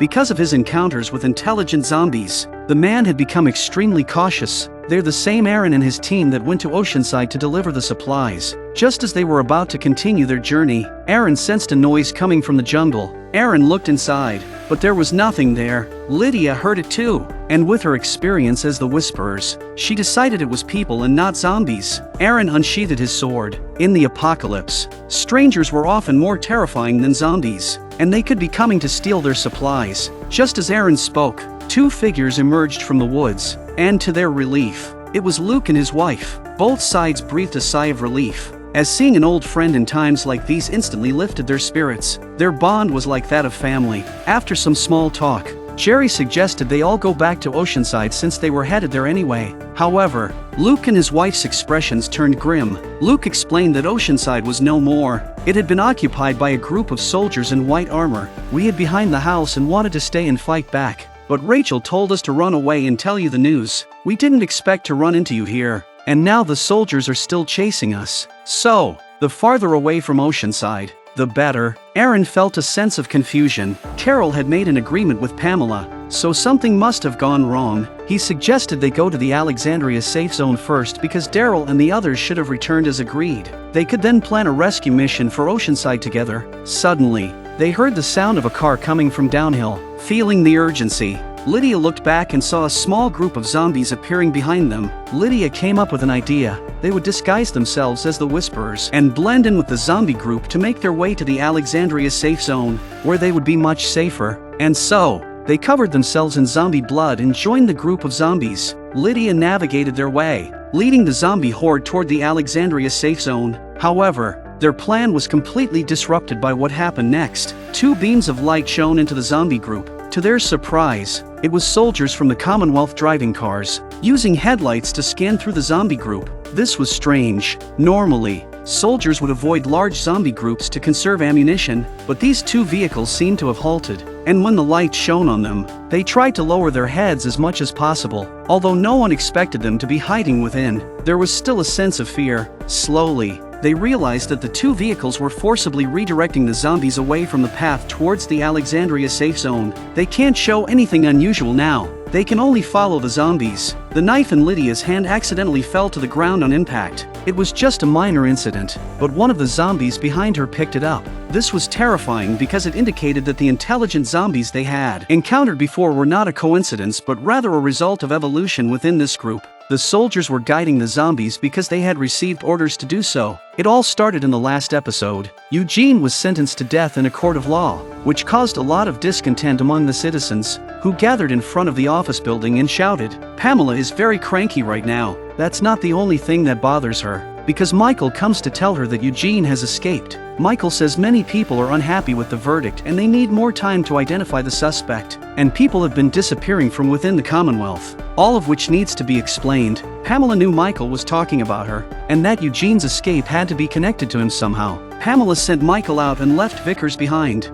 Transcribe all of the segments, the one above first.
Because of his encounters with intelligent zombies, the man had become extremely cautious. They're the same Aaron and his team that went to Oceanside to deliver the supplies. Just as they were about to continue their journey, Aaron sensed a noise coming from the jungle. Aaron looked inside, but there was nothing there. Lydia heard it too, and with her experience as the Whisperers, she decided it was people and not zombies. Aaron unsheathed his sword. In the apocalypse, strangers were often more terrifying than zombies, and they could be coming to steal their supplies. Just as Aaron spoke, two figures emerged from the woods, and to their relief, it was Luke and his wife. Both sides breathed a sigh of relief, as seeing an old friend in times like these instantly lifted their spirits. Their bond was like that of family. After some small talk, Jerry suggested they all go back to Oceanside since they were headed there anyway. However, Luke and his wife's expressions turned grim. Luke explained that Oceanside was no more. It had been occupied by a group of soldiers in white armor. We hid behind the house and wanted to stay and fight back, but Rachel told us to run away and tell you the news. We didn't expect to run into you here, and now the soldiers are still chasing us. So, the farther away from Oceanside, the better. Aaron felt a sense of confusion. Carol had made an agreement with Pamela, so something must have gone wrong. He suggested they go to the Alexandria safe zone first because Daryl and the others should have returned as agreed. They could then plan a rescue mission for Oceanside together. Suddenly, they heard the sound of a car coming from downhill. Feeling the urgency, Lydia looked back and saw a small group of zombies appearing behind them. Lydia came up with an idea. They would disguise themselves as the Whisperers and blend in with the zombie group to make their way to the Alexandria safe zone, where they would be much safer. And so, they covered themselves in zombie blood and joined the group of zombies. Lydia navigated their way, leading the zombie horde toward the Alexandria safe zone. However, their plan was completely disrupted by what happened next. Two beams of light shone into the zombie group. To their surprise, it was soldiers from the Commonwealth driving cars, using headlights to scan through the zombie group. This was strange. Normally, soldiers would avoid large zombie groups to conserve ammunition, but these two vehicles seemed to have halted, and when the light shone on them, they tried to lower their heads as much as possible. Although no one expected them to be hiding within, there was still a sense of fear. Slowly, they realized that the two vehicles were forcibly redirecting the zombies away from the path towards the Alexandria safe zone. They can't show anything unusual now. They can only follow the zombies. The knife in Lydia's hand accidentally fell to the ground on impact. It was just a minor incident, but one of the zombies behind her picked it up. This was terrifying because it indicated that the intelligent zombies they had encountered before were not a coincidence but rather a result of evolution within this group. The soldiers were guiding the zombies because they had received orders to do so. It all started in the last episode. Eugene was sentenced to death in a court of law, which caused a lot of discontent among the citizens, who gathered in front of the office building and shouted. Pamela is very cranky right now. That's not the only thing that bothers her, because Michael comes to tell her that Eugene has escaped. Michael says many people are unhappy with the verdict and they need more time to identify the suspect, and people have been disappearing from within the Commonwealth, all of which needs to be explained. Pamela knew Michael was talking about her, and that Eugene's escape had to be connected to him somehow. Pamela sent Michael out and left Vickers behind.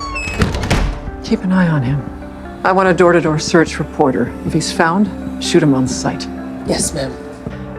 Keep an eye on him. I want a door-to-door search for Porter. If he's found, shoot him on sight. Yes, ma'am.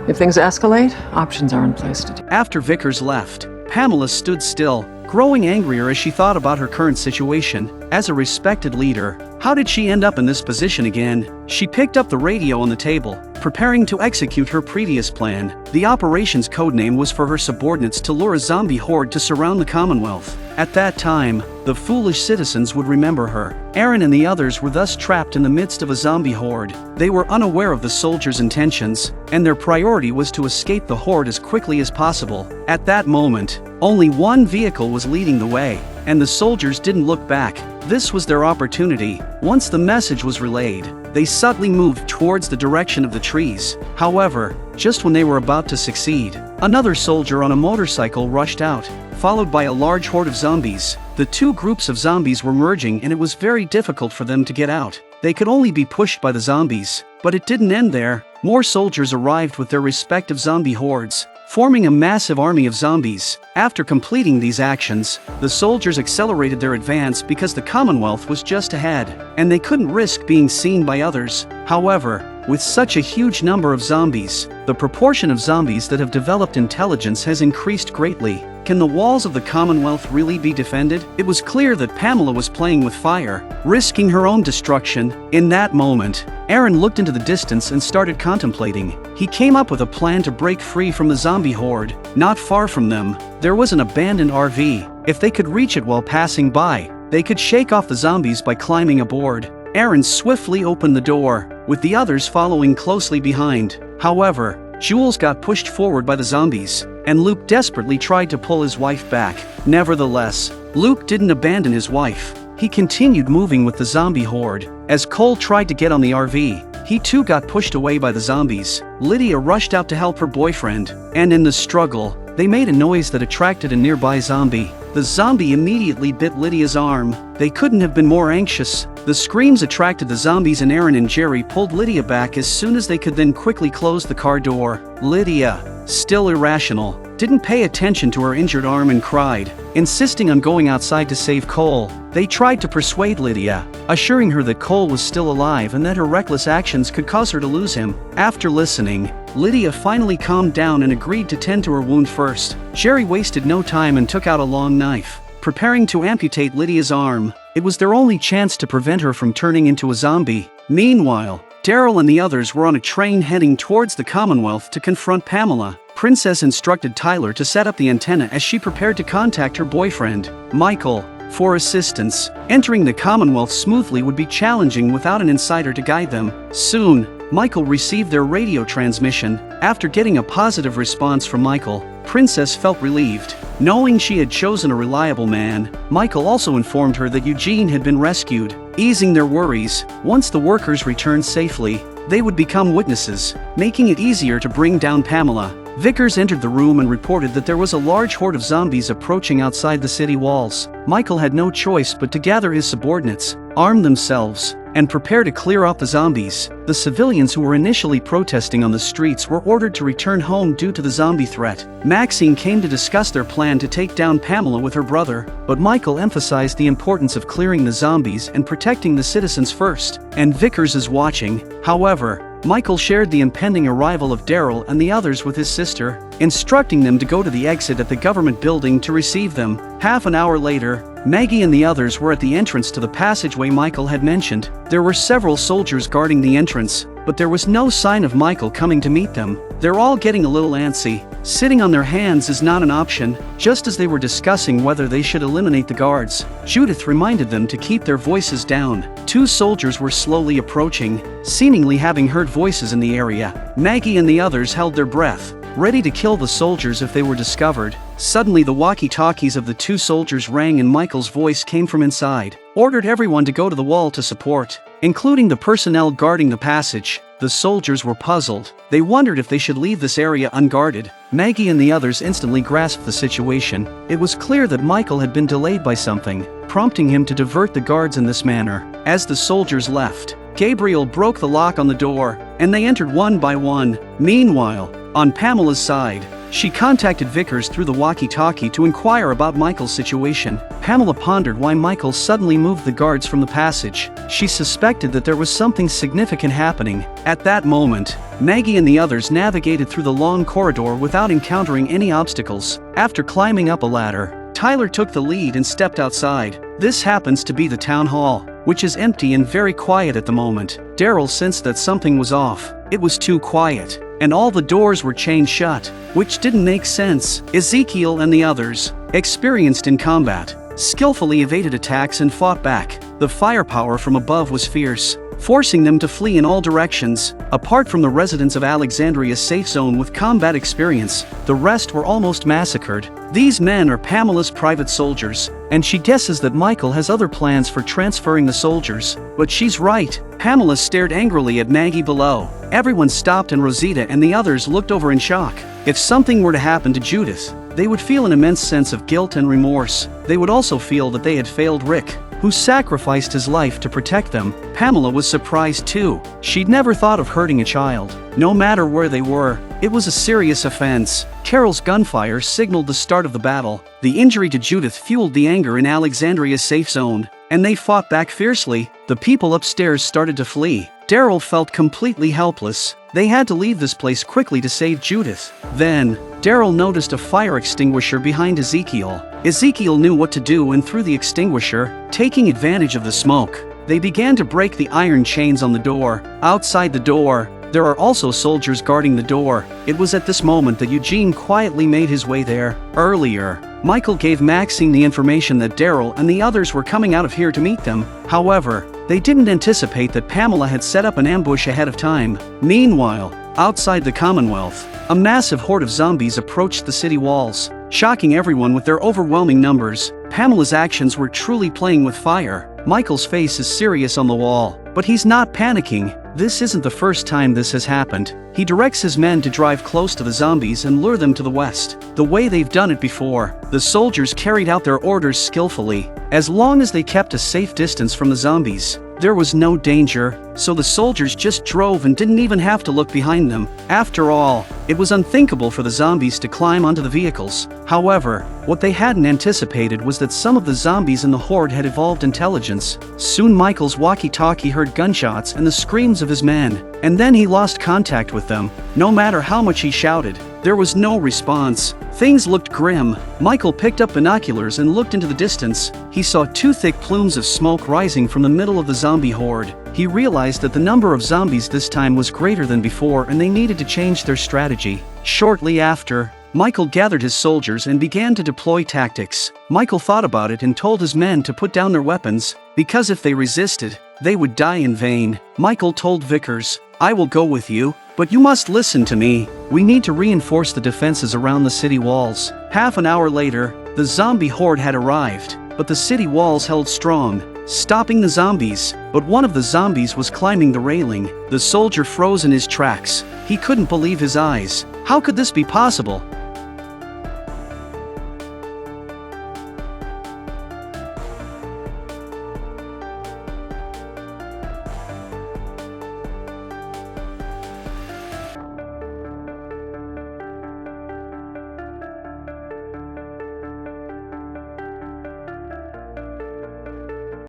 If things escalate, options are in place to do. After Vickers left, Pamela stood still, growing angrier as she thought about her current situation. As a respected leader, how did she end up in this position again? She picked up the radio on the table, preparing to execute her previous plan. The operation's codename was for her subordinates to lure a zombie horde to surround the Commonwealth. At that time, the foolish citizens would remember her. Aaron and the others were thus trapped in the midst of a zombie horde. They were unaware of the soldiers' intentions, and their priority was to escape the horde as quickly as possible. At that moment, only one vehicle was leading the way, and the soldiers didn't look back. This was their opportunity. Once the message was relayed, they subtly moved towards the direction of the trees. However, just when they were about to succeed, another soldier on a motorcycle rushed out, followed by a large horde of zombies. The two groups of zombies were merging and it was very difficult for them to get out. They could only be pushed by the zombies. But it didn't end there. More soldiers arrived with their respective zombie hordes. forming a massive army of zombies. After completing these actions, the soldiers accelerated their advance because the Commonwealth was just ahead, and they couldn't risk being seen by others. However, with such a huge number of zombies, the proportion of zombies that have developed intelligence has increased greatly. Can the walls of the Commonwealth really be defended? It was clear that Pamela was playing with fire, risking her own destruction. In that moment, Aaron looked into the distance and started contemplating. He came up with a plan to break free from the zombie horde. Not far from them, there was an abandoned RV. If they could reach it while passing by, they could shake off the zombies by climbing aboard. Aaron swiftly opened the door, with the others following closely behind. However, Jules got pushed forward by the zombies, and Luke desperately tried to pull his wife back. Nevertheless, Luke didn't abandon his wife. He continued moving with the zombie horde. As Cole tried to get on the RV, he too got pushed away by the zombies. Lydia rushed out to help her boyfriend, and in the struggle, they made a noise that attracted a nearby zombie. The zombie immediately bit Lydia's arm. They couldn't have been more anxious. The screams attracted the zombies, and Aaron and Jerry pulled Lydia back as soon as they could, then quickly closed the car door. Lydia, still irrational, didn't pay attention to her injured arm and cried, insisting on going outside to save Cole. They tried to persuade Lydia, assuring her that Cole was still alive and that her reckless actions could cause her to lose him. After listening, Lydia finally calmed down and agreed to tend to her wound first. Jerry wasted no time and took out a long knife, preparing to amputate Lydia's arm. It was their only chance to prevent her from turning into a zombie. Meanwhile, Daryl and the others were on a train heading towards the Commonwealth to confront Pamela. Princess instructed Tyler to set up the antenna as she prepared to contact her boyfriend, Michael, for assistance. Entering the Commonwealth smoothly would be challenging without an insider to guide them. Soon, Michael received their radio transmission. After getting a positive response from Michael, Princess felt relieved. Knowing she had chosen a reliable man, Michael also informed her that Eugene had been rescued, easing their worries. Once the workers returned safely, they would become witnesses, making it easier to bring down Pamela. Vickers entered the room and reported that there was a large horde of zombies approaching outside the city walls. Michael had no choice but to gather his subordinates, arm themselves, and prepare to clear out the zombies. The civilians who were initially protesting on the streets were ordered to return home due to the zombie threat. Maxine came to discuss their plan to take down Pamela with her brother, but Michael emphasized the importance of clearing the zombies and protecting the citizens first. And Vickers is watching. However, Michael shared the impending arrival of Daryl and the others with his sister, instructing them to go to the exit at the government building to receive them. Half an hour later, Maggie and the others were at the entrance to the passageway Michael had mentioned. There were several soldiers guarding the entrance, but there was no sign of Michael coming to meet them. They're all getting a little antsy. Sitting on their hands is not an option. Just as they were discussing whether they should eliminate the guards, Judith reminded them to keep their voices down. Two soldiers were slowly approaching, seemingly having heard voices in the area. Maggie and the others held their breath, ready to kill the soldiers if they were discovered. Suddenly the walkie-talkies of the two soldiers rang and Michael's voice came from inside, ordered everyone to go to the wall to support, including the personnel guarding the passage. The soldiers were puzzled. They wondered if they should leave this area unguarded. Maggie and the others instantly grasped the situation. It was clear that Michael had been delayed by something, prompting him to divert the guards in this manner. As the soldiers left, Gabriel broke the lock on the door, and they entered one by one. Meanwhile, on Pamela's side, she contacted Vickers through the walkie-talkie to inquire about Michael's situation. Pamela pondered why Michael suddenly moved the guards from the passage. She suspected that there was something significant happening. At that moment, Maggie and the others navigated through the long corridor without encountering any obstacles. After climbing up a ladder, Tyler took the lead and stepped outside. This happens to be the town hall, which is empty and very quiet at the moment. Daryl sensed that something was off. It was too quiet, and all the doors were chained shut, which didn't make sense. Ezekiel and the others, experienced in combat, skillfully evaded attacks and fought back. The firepower from above was fierce, forcing them to flee in all directions. Apart from the residents of Alexandria's safe zone with combat experience, the rest were almost massacred. These men are Pamela's private soldiers, and she guesses that Michael has other plans for transferring the soldiers. But she's right. Pamela stared angrily at Maggie below. Everyone stopped and Rosita and the others looked over in shock. If something were to happen to Judith, they would feel an immense sense of guilt and remorse. They would also feel that they had failed Rick. who sacrificed his life to protect them. Pamela was surprised too. She'd never thought of hurting a child, no matter where they were. It was a serious offense. Carol's gunfire signaled the start of the battle. The injury to Judith fueled the anger in Alexandria's safe zone, and they fought back fiercely. The people upstairs started to flee. Daryl felt completely helpless. They had to leave this place quickly to save Judith. Then, Daryl noticed a fire extinguisher behind Ezekiel. Ezekiel knew what to do and threw the extinguisher, taking advantage of the smoke. They began to break the iron chains on the door. Outside the door, there are also soldiers guarding the door. It was at this moment that Eugene quietly made his way there. Earlier, Michael gave Maxine the information that Daryl and the others were coming out of here to meet them. However, they didn't anticipate that Pamela had set up an ambush ahead of time. Meanwhile, outside the Commonwealth, a massive horde of zombies approached the city walls, shocking everyone with their overwhelming numbers. Pamela's actions were truly playing with fire. Michael's face is serious on the wall, but he's not panicking. This isn't the first time this has happened. He directs his men to drive close to the zombies and lure them to the west, the way they've done it before. The soldiers carried out their orders skillfully. As long as they kept a safe distance from the zombies, there was no danger, so the soldiers just drove and didn't even have to look behind them. After all, it was unthinkable for the zombies to climb onto the vehicles. However, what they hadn't anticipated was that some of the zombies in the horde had evolved intelligence. Soon Michael's walkie-talkie heard gunshots and the screams of his men, and then he lost contact with them. No matter how much he shouted, there was no response. Things looked grim. Michael picked up binoculars and looked into the distance. He saw two thick plumes of smoke rising from the middle of the zombie horde. He realized that the number of zombies this time was greater than before and they needed to change their strategy. Shortly after, Michael gathered his soldiers and began to deploy tactics. Michael thought about it and told his men to put down their weapons, because if they resisted, they would die in vain. Michael told Vickers, "I will go with you, but you must listen to me. We need to reinforce the defenses around the city walls." Half an hour later, the zombie horde had arrived, but the city walls held strong, stopping the zombies. But one of the zombies was climbing the railing. The soldier froze in his tracks. He couldn't believe his eyes. How could this be possible?